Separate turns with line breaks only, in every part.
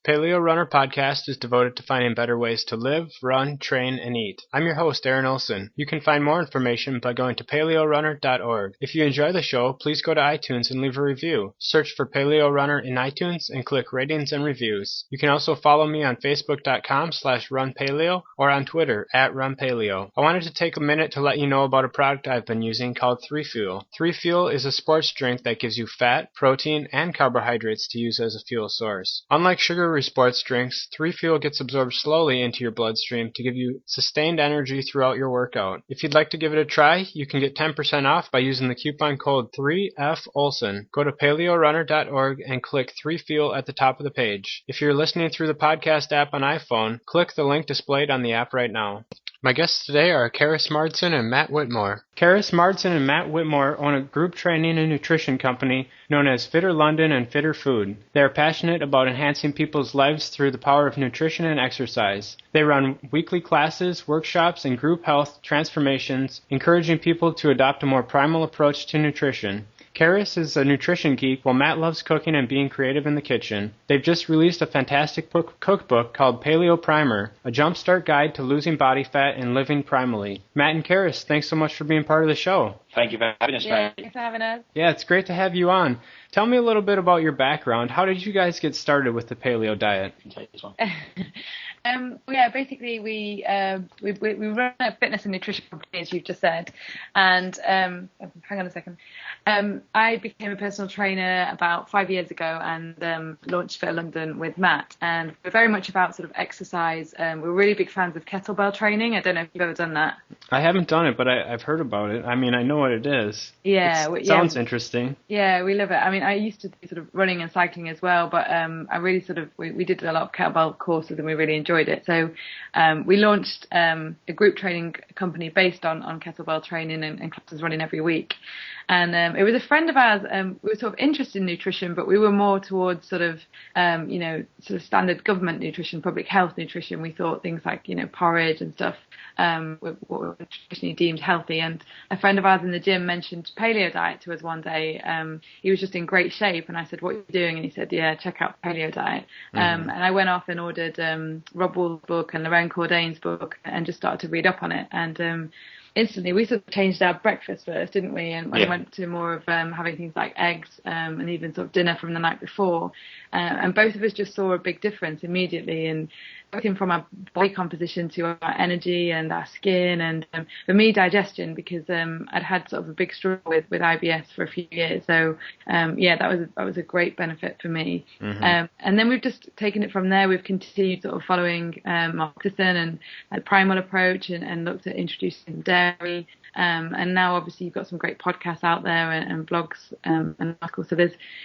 Paleo Runner podcast is devoted to finding better ways to live, run, train, and eat. I'm your host, Aaron Olson. You can find more information by going to paleorunner.org. If you enjoy the show, please go to iTunes and leave a review. Search for Paleo Runner in iTunes and click ratings and reviews. You can also follow me on facebook.com/runpaleo or on Twitter @runpaleo. I wanted to take a minute to let you know about a product I've been using called 3Fuel. 3Fuel is a sports drink that gives you fat, protein, and carbohydrates to use as a fuel source. Unlike sugary sports drinks, 3Fuel gets absorbed slowly into your bloodstream to give you sustained energy throughout your workout. If you'd like to give it a try, you can get 10% off by using the coupon code 3FOLSON. Go to paleorunner.org and click 3Fuel at the top of the page. If you're listening through the podcast app on iPhone, click the link displayed on the app right now. My guests today are Keris Mardsen and Matt Whitmore. Keris Mardsen and Matt Whitmore own a group training and nutrition company known as Fitter London and Fitter Food. They are passionate about enhancing people's lives through the power of nutrition and exercise. They run weekly classes, workshops, and group health transformations, encouraging people to adopt a more primal approach to nutrition. Keris is a nutrition geek, while Matt loves cooking and being creative in the kitchen. They've just released a fantastic cookbook called Paleo Primer, a jumpstart guide to losing body fat and living primally. Matt and Keris, thanks so much for being part of the show.
Thank you for having us, mate.
Thanks for having us.
Yeah, it's great to have you on. Tell me a little bit about your background. How did you guys get started with the paleo diet?
Take this one.
Basically we run a fitness and nutrition company, as you've just said, and hang on a second. I became a personal trainer about 5 years ago and launched Fit London with Matt, and we're very much about sort of exercise. We're really big fans of kettlebell training. I don't know if you've ever done that.
I haven't done it, but I've heard about it. I mean, I know what it is.
Yeah.
It sounds interesting.
Yeah, we love it. I mean, I used to do sort of running and cycling as well, but I really sort of, we did a lot of kettlebell courses and we really enjoyed it. So we launched a group training company based on kettlebell training and classes running every week. And it was a friend of ours. We were sort of interested in nutrition, but we were more towards sort of, sort of standard government nutrition, public health nutrition. We thought things like, porridge and stuff were what were traditionally deemed healthy. And a friend of ours in the gym mentioned paleo diet to us one day. He was just in great shape, and I said, "What are you doing?" And he said, "Yeah, check out paleo diet." And I went off and ordered Rob Wall's book and Lorraine Cordain's book and just started to read up on it. And instantly we sort of changed our breakfast first, didn't we? And we went to more of having things like eggs and even sort of dinner from the night before. And both of us just saw a big difference immediately, and everything from our body composition to our energy and our skin, and for me, digestion, because I'd had sort of a big struggle with IBS for a few years. So that was a great benefit for me. And then we've just taken it from there. We've continued sort of following Mardsen and the primal approach, and looked at introducing dairy. And now obviously you've got some great podcasts out there and blogs and articles. So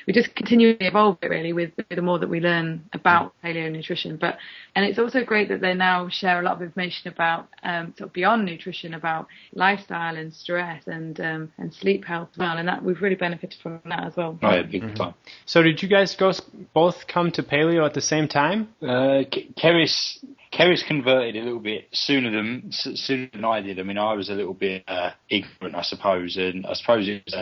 we just continue to evolve it really with the more that we learn about paleo nutrition. And it's also great that they now share a lot of information about sort of beyond nutrition, about lifestyle and stress and sleep health as well. And that we've really benefited from that as well.
Oh, yeah, big time.
So did you guys both come to paleo at the same time?
Keris converted a little bit sooner than I did. I mean, I was a little bit ignorant, I suppose, and I suppose it was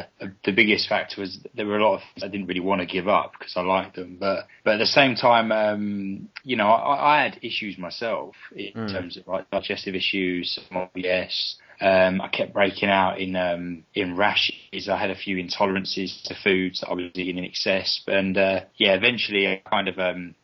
the biggest factor was there were a lot of things I didn't really want to give up because I liked them. But at the same time, I had issues myself in terms of like digestive issues, IBS. I kept breaking out in rashes. I had a few intolerances to foods that I was eating in excess, and eventually I kind of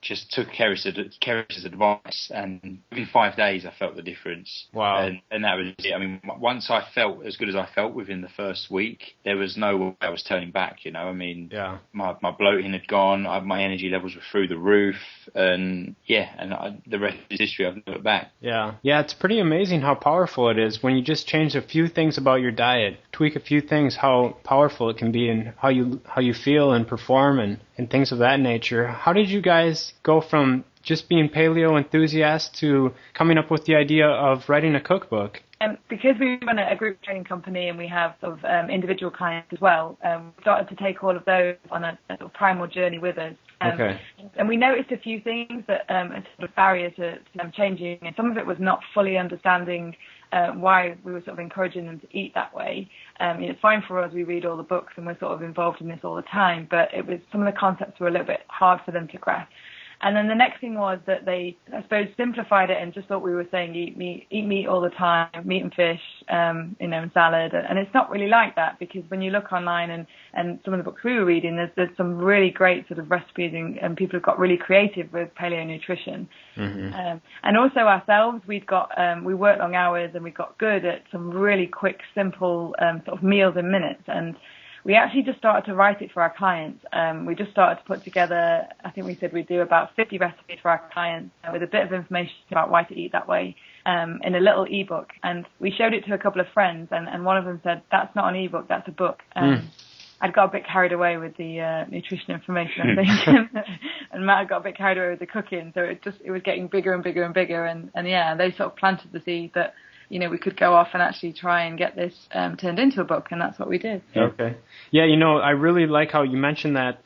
just took Keris's advice, and within 5 days I felt the difference.
Wow!
And that was it. I mean, once I felt as good as I felt within the first week, there was no way I was turning back. I mean, my bloating had gone, my energy levels were through the roof, and the rest is history. I've never looked back.
Yeah, it's pretty amazing how powerful it is when you just change a few things about your diet, tweak a few things, how powerful it can be, and how you feel and perform and things of that nature. How did you guys go from just being paleo enthusiasts to coming up with the idea of writing a cookbook?
Because we run a group training company and we have sort of individual clients as well, we started to take all of those on a sort of primal journey with us. And we noticed a few things that are sort of barriers to them changing, and some of it was not fully understanding why we were sort of encouraging them to eat that way. It's fine for us, we read all the books and we're sort of involved in this all the time, but it was some of the concepts were a little bit hard for them to grasp. And then the next thing was that they, I suppose, simplified it and just thought we were saying eat meat all the time, meat and fish, and salad. And it's not really like that, because when you look online and some of the books we were reading, there's some really great sort of recipes and people have got really creative with paleo nutrition. Mm-hmm. And also ourselves, we worked long hours and we got good at some really quick, simple sort of meals in minutes. And we actually just started to write it for our clients. We just started to put together, I think we said we'd do about 50 recipes for our clients with a bit of information about why to eat that way in a little ebook. And we showed it to a couple of friends, and one of them said, "That's not an ebook, that's a book." I'd got a bit carried away with the nutrition information, I think, and Matt got a bit carried away with the cooking. So it was getting bigger and bigger and bigger, and yeah, they sort of planted the seed that, you know, we could go off and actually try and get this turned into a book, and that's what we did.
Okay. Yeah, you know, I really like how you mentioned that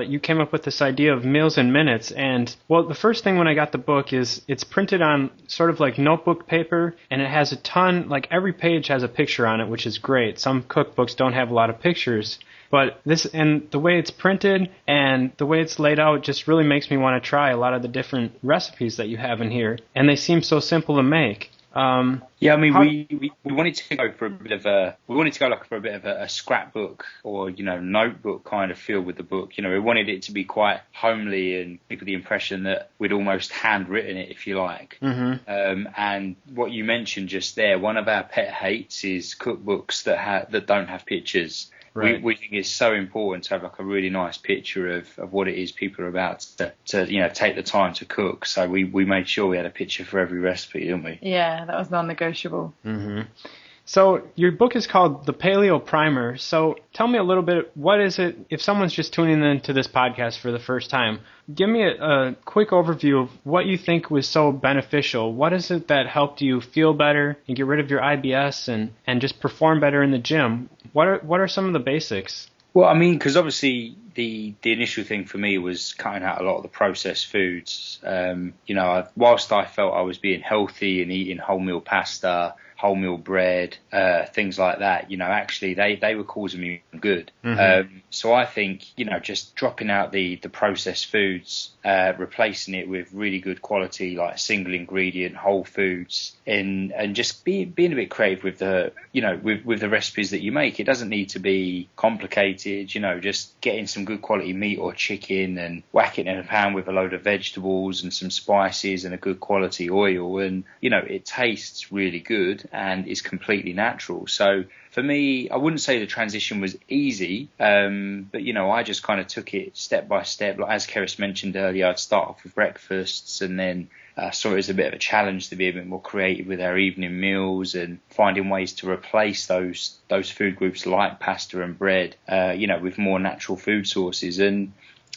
you came up with this idea of meals in minutes. And, well, the first thing when I got the book is it's printed on sort of like notebook paper, and it has a ton, like every page has a picture on it, which is great. Some cookbooks don't have a lot of pictures. But this, and the way it's printed and the way it's laid out just really makes me want to try a lot of the different recipes that you have in here. And they seem so simple to make.
Yeah, I mean, we wanted to go for a bit of a scrapbook or, you know, notebook kind of feel with the book. You know, we wanted it to be quite homely and give the impression that we'd almost handwritten it, if you like. Mm-hmm. And what you mentioned just there, one of our pet hates is cookbooks that don't have pictures. Right. We think it's so important to have like a really nice picture of what it is people are about to you know, take the time to cook. So we made sure we had a picture for every recipe, didn't we?
Yeah, that was non-negotiable.
Mm-hmm. So your book is called The Paleo Primer. So tell me a little bit, what is it, if someone's just tuning into this podcast for the first time, give me a quick overview of what you think was so beneficial. What is it that helped you feel better and get rid of your IBS and just perform better in the gym? What are some of the basics?
Well, I mean, because obviously the initial thing for me was cutting out a lot of the processed foods. You know, whilst I felt I was being healthy and eating wholemeal pasta, wholemeal bread, things like that, you know, actually they were causing me good. Mm-hmm. So I think, you know, just dropping out the processed foods, replacing it with really good quality, like single ingredient, whole foods, and just being a bit creative with the, you know, with the recipes that you make. It doesn't need to be complicated, you know, just getting some good quality meat or chicken and whack it in a pan with a load of vegetables and some spices and a good quality oil, and, you know, it tastes really good and is completely natural. So for me, I wouldn't say the transition was easy, but, you know, I just kind of took it step by step. Like, as Keris mentioned earlier, I'd start off with breakfasts, and then saw it as a bit of a challenge to be a bit more creative with our evening meals and finding ways to replace those food groups like pasta and bread, you know, with more natural food sources. And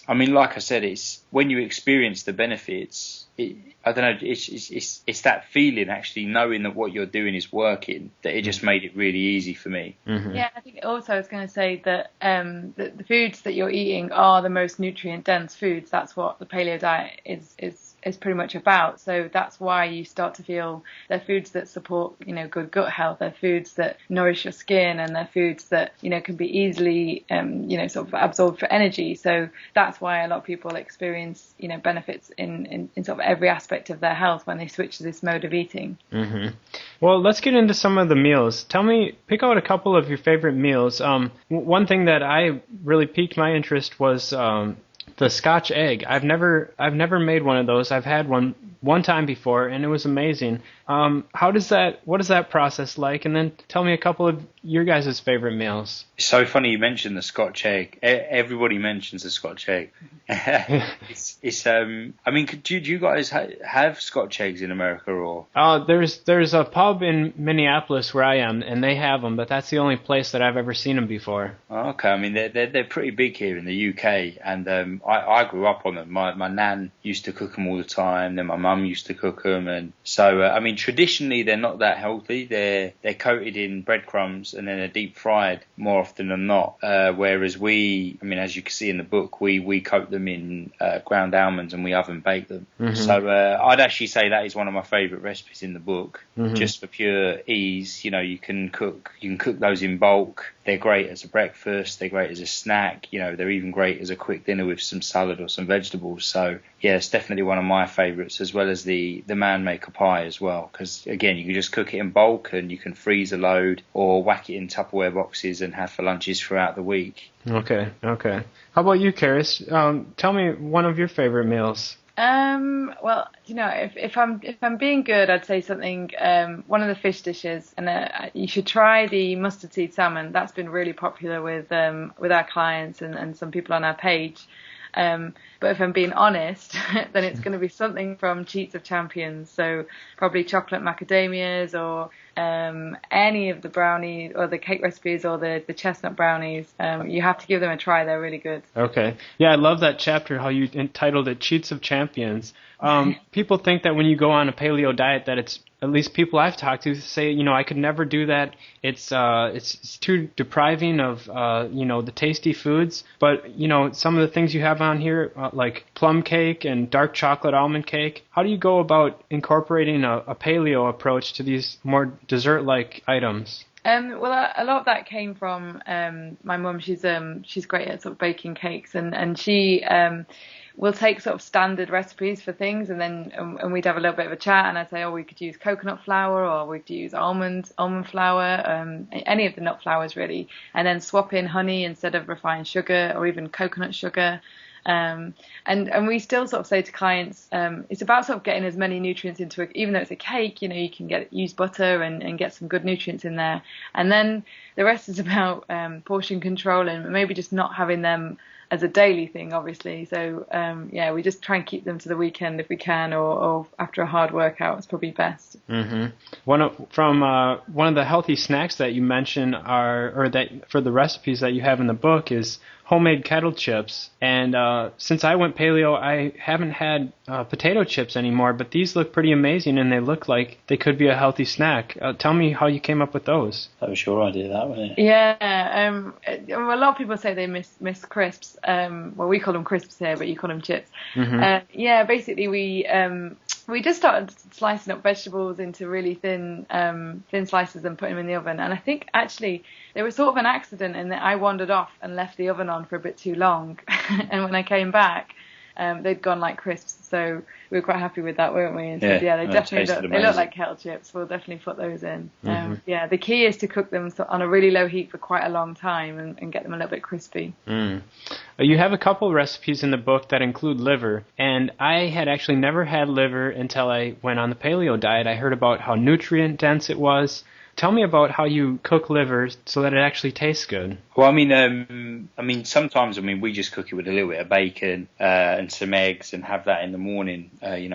I mean, like I said, it's when you experience the benefits, I don't know, it's that feeling, actually knowing that what you're doing is working, that it just made it really easy for me.
Mm-hmm. Yeah, I think also I was going to say that the foods that you're eating are the most nutrient dense foods. That's what the paleo diet is pretty much about. So that's why you start to feel they're foods that support, you know, good gut health. They're foods that nourish your skin, and they're foods that, you know, can be easily, you know, sort of absorbed for energy. So that's why a lot of people experience, you know, benefits in sort of every aspect of their health when they switch to this mode of eating.
Mm-hmm. Well, let's get into some of the meals. Pick out a couple of your favorite meals. One thing that I really piqued my interest was the Scotch egg. I've never made one of those. I've had one time before, and it was amazing. What is that process like? And then tell me a couple of your guys' favorite meals.
It's so funny you mentioned the Scotch egg. Everybody mentions the Scotch egg. It's I mean, do you guys have Scotch eggs in America, or?
There's a pub in Minneapolis where I am, and they have them, but that's the only place that I've ever seen them before.
Okay, I mean they're pretty big here in the UK, and I grew up on them. My nan used to cook them all the time. Then my mum used to cook them, and so I mean, traditionally they're not that healthy. They're coated in breadcrumbs and then they're deep fried more often than not. Whereas I mean, as you can see in the book, we coat them in ground almonds and we oven bake them. Mm-hmm. So I'd actually say that is one of my favourite recipes in the book, mm-hmm. just for pure ease. You know, you can cook those in bulk. They're great as a breakfast. They're great as a snack. You know, they're even great as a quick dinner with some salad or some vegetables. So yeah, it's definitely one of my favourites, as well as the man maker pie as well. Because again, you can just cook it in bulk, and you can freeze a load or whack it in Tupperware boxes and have for lunches throughout the week.
Okay. How about you, Keris? Tell me one of your favorite meals.
Well, if I'm being good, I'd say something, one of the fish dishes, and you should try the mustard seed salmon. That's been really popular with our clients and some people on our page. But if I'm being honest, then it's going to be something from Cheats of Champions. So probably chocolate macadamias, or any of the brownie or the cake recipes, or the chestnut brownies. You have to give them a try. They're really good. Okay.
Yeah, I love that chapter, how you entitled it Cheats of Champions. People think that when you go on a paleo diet that it's, at least people I've talked to say, I could never do that. It's too depriving of, the tasty foods. But, some of the things you have on here, like plum cake and dark chocolate almond cake, how do you go about incorporating a paleo approach to these more dessert-like items?
Well, a lot of that came from my mum. She's great at sort of baking cakes, and she we'll take sort of standard recipes for things, and then we'd have a little bit of a chat, and I'd say, we could use coconut flour, or we could use almond flour, any of the nut flours really, and then swap in honey instead of refined sugar, or even coconut sugar. And we still sort of say to clients, it's about sort of getting as many nutrients into it. Even though it's a cake, you can use butter and get some good nutrients in there. And then the rest is about portion control, and maybe just not having them as a daily thing, obviously. So we just try and keep them to the weekend if we can, or after a hard workout. It's probably best. Mm-hmm.
One of the healthy snacks that you mention for the recipes that you have in the book is homemade kettle chips. And since I went paleo, I haven't had potato chips anymore, but these look pretty amazing, and they look like they could be a healthy snack. Tell me how you came up with those.
That was your idea, that, wasn't it?
Yeah. A lot of people say they miss crisps. Well, we call them crisps here, but you call them chips. Mm-hmm. Basically we just started slicing up vegetables into really thin slices and putting them in the oven. And I think actually there was sort of an accident in that I wandered off and left the oven on for a bit too long. And when I came back, they'd gone like crisps. So we were quite happy with that, weren't we? And so, they definitely they look like kettle chips. We'll definitely put those in. Mm-hmm. The key is to cook them on a really low heat for quite a long time and get them a little bit crispy. Mm.
You have a couple recipes in the book that include liver, and I had actually never had liver until I went on the paleo diet. I heard about how nutrient dense it was. Tell me about how you cook liver so that it actually tastes good.
Well, sometimes we just cook it with a little bit of bacon and some eggs and have that in the morning,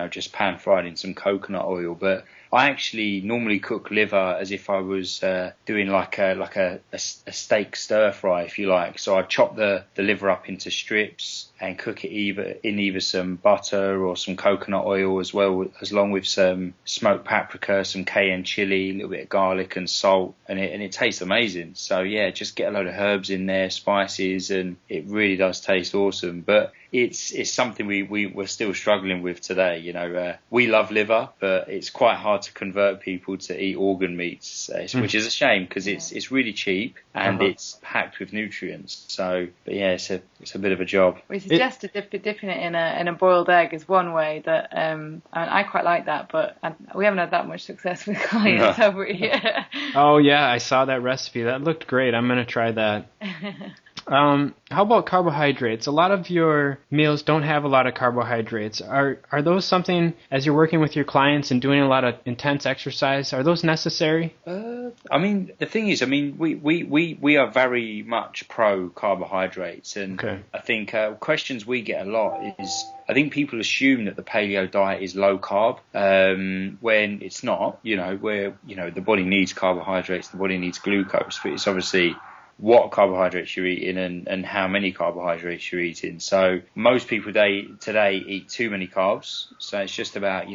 just pan fried in some coconut oil. But I actually normally cook liver as if I was doing like a steak stir fry, if you like. So I chop the liver up into strips and cook it either some butter or some coconut oil, as well as along with some smoked paprika, some cayenne chili, a little bit of garlic and salt, and it tastes amazing. So just get a load of herbs in there, spices, and it really does taste awesome. But it's something we're still struggling with today. We love liver, but it's quite hard to convert people to eat organ meats, which is a shame because it's really cheap and it's packed with nutrients. So, but it's a bit of a job.
We suggested dipping it in a boiled egg is one way that I quite like that, but we haven't had that much success with clients, have we?
Oh yeah, I saw that recipe. That looked great. I'm gonna try that. How about carbohydrates? A lot of your meals don't have a lot of carbohydrates. Are those something, as you're working with your clients and doing a lot of intense exercise, are those necessary?
The thing is, we are very much pro carbohydrates, and I think questions we get a lot is, I think people assume that the paleo diet is low carb, when it's not. The body needs carbohydrates, the body needs glucose, but it's obviously what carbohydrates you're eating and how many carbohydrates you're eating. So most people today eat too many carbs. So it's just about,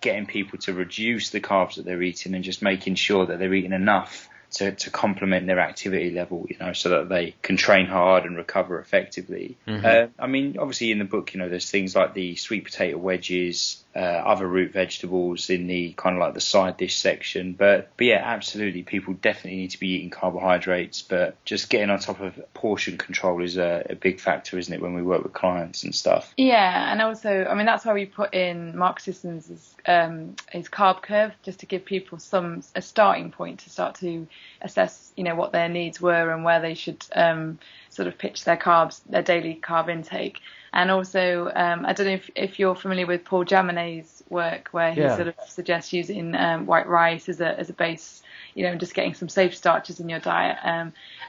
getting people to reduce the carbs that they're eating and just making sure that they're eating enough to complement their activity level, so that they can train hard and recover effectively. Mm-hmm. Obviously in the book, there's things like the sweet potato wedges, other root vegetables in the kind of like the side dish section. But yeah, absolutely, people definitely need to be eating carbohydrates, but just getting on top of portion control is a big factor, isn't it, when we work with clients and stuff?
Yeah, and also, I mean, that's why we put in Mark Sisson's his carb curve, just to give people a starting point to start to assess, what their needs were and where they should sort of pitch their daily carb intake. And also, I don't know if you're familiar with Paul Jaminet's work, where he sort of suggests using white rice as a base, just getting some safe starches in your diet.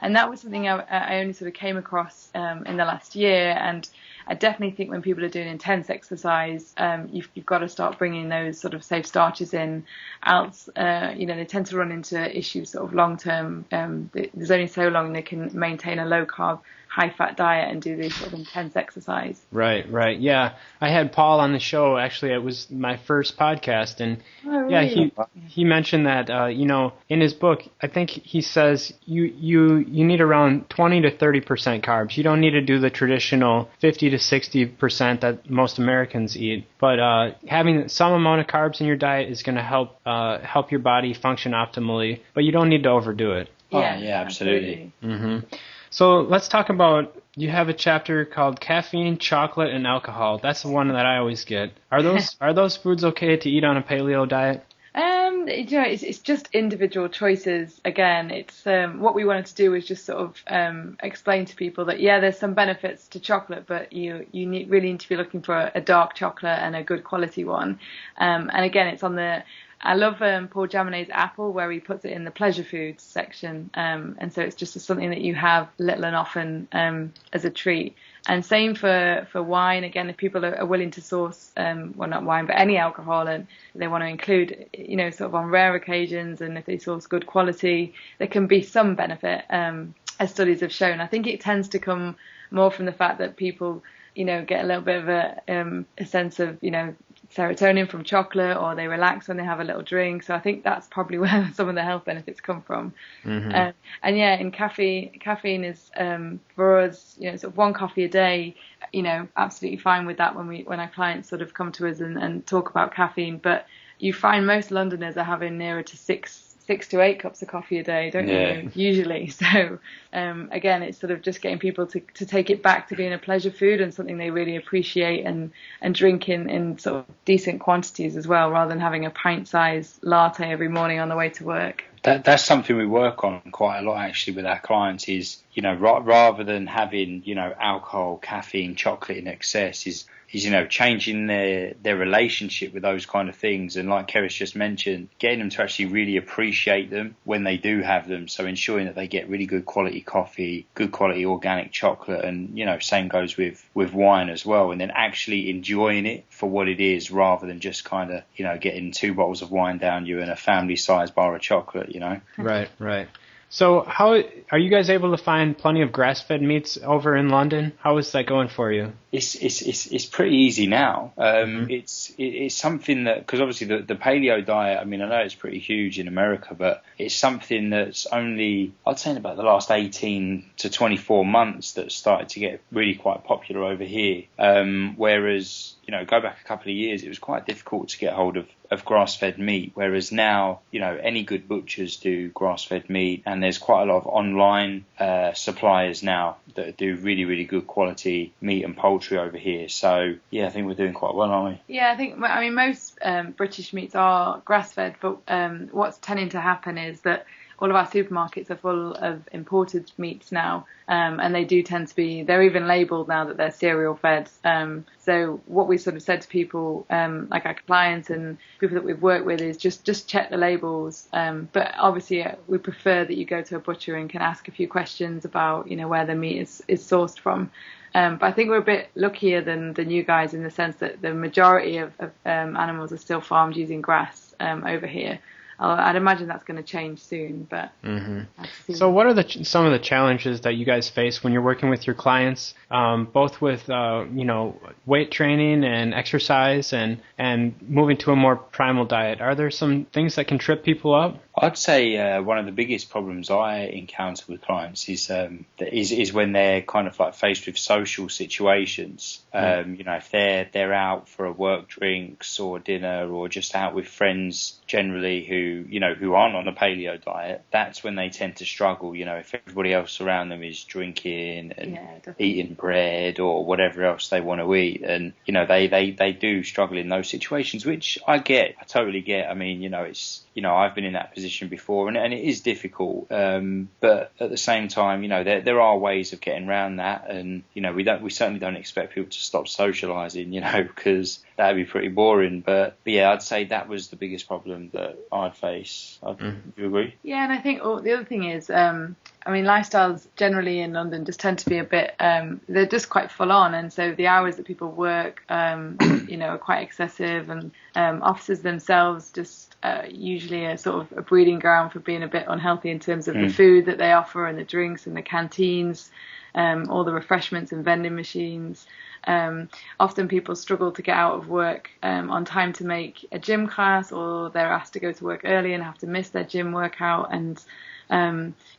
And that was something I only sort of came across in the last year. And I definitely think when people are doing intense exercise, you've got to start bringing those sort of safe starches in. Else, they tend to run into issues sort of long term. There's only so long they can maintain a low carb, high fat diet and do this sort of intense exercise. Right.
Yeah, I had Paul on the show. Actually, it was my first podcast, and he mentioned that in his book, I think he says you need around 20 to 30% carbs. You don't need to do the traditional 50 to 60% that most Americans eat, but having some amount of carbs in your diet is going to help your body function optimally, but you don't need to overdo it.
Yeah, absolutely.
Mm-hmm. So let's talk about, you have a chapter called Caffeine, Chocolate, and Alcohol. That's the one that I always get. Are those foods okay to eat on a paleo diet?
It's just individual choices. Again, it's what we wanted to do was just sort of explain to people that there's some benefits to chocolate, but you really need to be looking for a dark chocolate and a good quality one. And again, it's on I love Paul Jaminet's apple, where he puts it in the pleasure foods section, and so it's just something that you have little and often as a treat. And same for wine. Again, if people are willing to source, not wine, but any alcohol, and they want to include, sort of on rare occasions, and if they source good quality, there can be some benefit, as studies have shown. I think it tends to come more from the fact that people, get a little bit of a sense of, serotonin from chocolate, or they relax when they have a little drink. So I think that's probably where some of the health benefits come from. Mm-hmm. In caffeine is for us, sort of one coffee a day, absolutely fine with that when our clients sort of come to us and talk about caffeine. But you find most Londoners are having nearer to 6 to 8 cups of coffee a day, don't you? Usually. So again, it's sort of just getting people to take it back to being a pleasure food and something they really appreciate and drink in sort of decent quantities as well, rather than having a pint-sized latte every morning on the way to work.
That's something we work on quite a lot actually with our clients is, rather than having, alcohol, caffeine, chocolate in excess is changing their relationship with those kind of things. And like Keris just mentioned, getting them to actually really appreciate them when they do have them. So ensuring that they get really good quality coffee, good quality organic chocolate, and, same goes with wine as well. And then actually enjoying it for what it is, rather than just kind of, getting 2 bottles of wine down you and a family-sized bar of chocolate,
Right. So how are you guys able to find plenty of grass-fed meats over in London? How is that going for you?
It's pretty easy now. It's something that, because obviously the paleo diet, I mean, I know it's pretty huge in America, but it's something that's only, I'd say in about the last 18 to 24 months that started to get really quite popular over here. Whereas, go back a couple of years, it was quite difficult to get hold of grass-fed meat, whereas now, any good butchers do grass-fed meat, and there's quite a lot of online suppliers now that do really, really good quality meat and poultry over here. So, yeah, I think we're doing quite well, aren't we?
Yeah, I mean, most British meats are grass-fed, but what's tending to happen is that all of our supermarkets are full of imported meats now, and they do tend to be, they're even labelled now that they're cereal fed. So what we sort of said to people, like our clients and people that we've worked with, is just check the labels. But obviously we prefer that you go to a butcher and can ask a few questions about, where the meat is sourced from. But I think we're a bit luckier than you guys in the sense that the majority of animals are still farmed using grass over here. I'd imagine that's going to change soon, but... Mm-hmm.
So what are some of the challenges that you guys face when you're working with your clients, both with, weight training and exercise and moving to a more primal diet? Are there some things that can trip people up?
I'd say one of the biggest problems I encounter with clients is when they're kind of like faced with social situations. You know, if they're out for a work drinks or dinner or just out with friends generally who aren't on a paleo diet, that's when they tend to struggle. You know, if everybody else around them is drinking and eating bread or whatever else they want to eat, and you know they do struggle in those situations, which I totally get. I mean, you know, I've been in that position before, and it is difficult. But at the same time, you know, there are ways of getting around that, and you know, we certainly don't expect people to stop socialising, you know, because that'd be pretty boring. But yeah, I'd say that was the biggest problem that I'd face. Do you agree?
Yeah, and I think the other thing is, I mean, lifestyles generally in London just tend to be a bit, they're just quite full on. And so the hours that people work, you know, are quite excessive, and offices themselves just usually are sort of a breeding ground for being a bit unhealthy in terms of the food that they offer and the drinks and the canteens, all the refreshments and vending machines. Often people struggle to get out of work on time to make a gym class, or they're asked to go to work early and have to miss their gym workout. And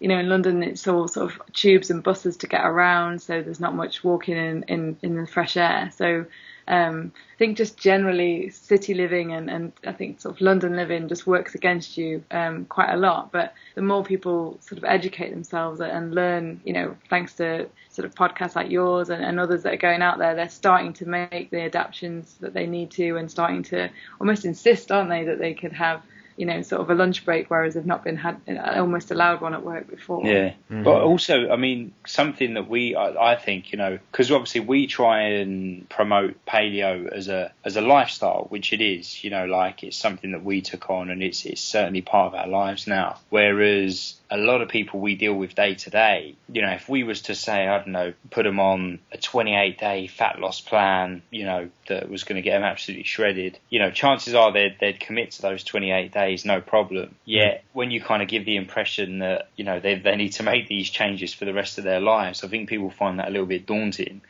you know, in London it's all sort of tubes and buses to get around, so there's not much walking in the fresh air. So I think just generally city living and I think sort of London living just works against you quite a lot. But the more people sort of educate themselves and learn, you know, thanks to sort of podcasts like yours and others that are going out there, they're starting to make the adaptations that they need to, and starting to almost insist, aren't they, that they could have, you know, sort of a lunch break, whereas they've not been almost allowed one at work before.
Yeah, but also, I mean, something that I think, you know, because obviously we try and promote paleo as a lifestyle, which it is, you know, like it's something that we took on, and it's certainly part of our lives now. Whereas a lot of people we deal with day to day, you know, if we was to say, I don't know, put them on a 28-day fat loss plan, you know, that was going to get them absolutely shredded, you know, chances are they'd commit to those 28 days, no problem. Yet when you kind of give the impression that, you know, they need to make these changes for the rest of their lives, I think people find that a little bit daunting.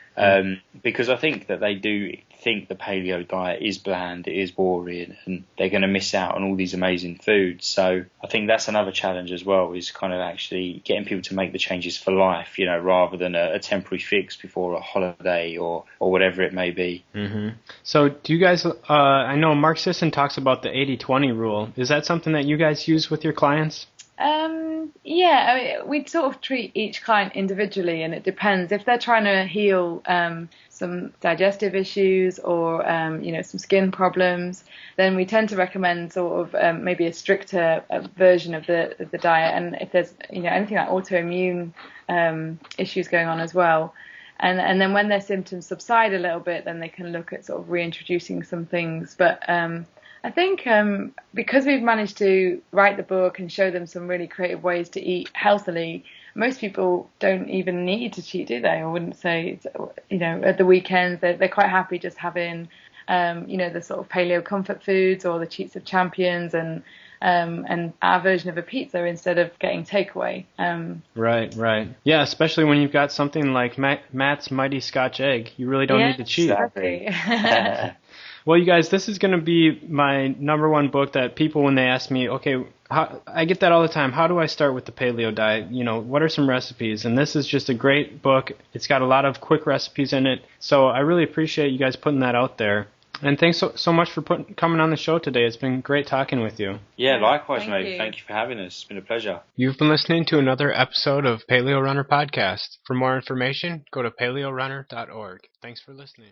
Because I think that they do think the paleo diet is bland, it is boring, and they're going to miss out on all these amazing foods. So I think that's another challenge as well, is kind of actually getting people to make the changes for life, you know, rather than a temporary fix before a holiday or whatever it may be.
So do you guys, I know Mark Sisson talks about the 80-20 rule. Is that something that you guys use with your clients?
Yeah, I mean, we sort of treat each client individually, and it depends. If they're trying to heal some digestive issues or you know, some skin problems, then we tend to recommend sort of maybe a stricter version of the diet. And if there's, you know, anything like autoimmune issues going on as well, and then when their symptoms subside a little bit, then they can look at sort of reintroducing some things. But I think because we've managed to write the book and show them some really creative ways to eat healthily, most people don't even need to cheat, do they? I wouldn't say, you know, at the weekends they're quite happy just having, you know, the sort of paleo comfort foods or the Cheats of Champions and our version of a pizza instead of getting takeaway.
Right. Yeah, especially when you've got something like Matt's Mighty Scotch Egg. You really don't need to cheat.
Exactly.
Well, you guys, this is going to be my number one book that people, when they ask me, okay, I get that all the time, how do I start with the paleo diet? You know, what are some recipes? And this is just a great book. It's got a lot of quick recipes in it. So I really appreciate you guys putting that out there. And thanks so much for coming on the show today. It's been great talking with you.
Yeah, likewise, mate. Thank you for having us. It's been a pleasure.
You've been listening to another episode of Paleo Runner Podcast. For more information, go to paleorunner.org. Thanks for listening.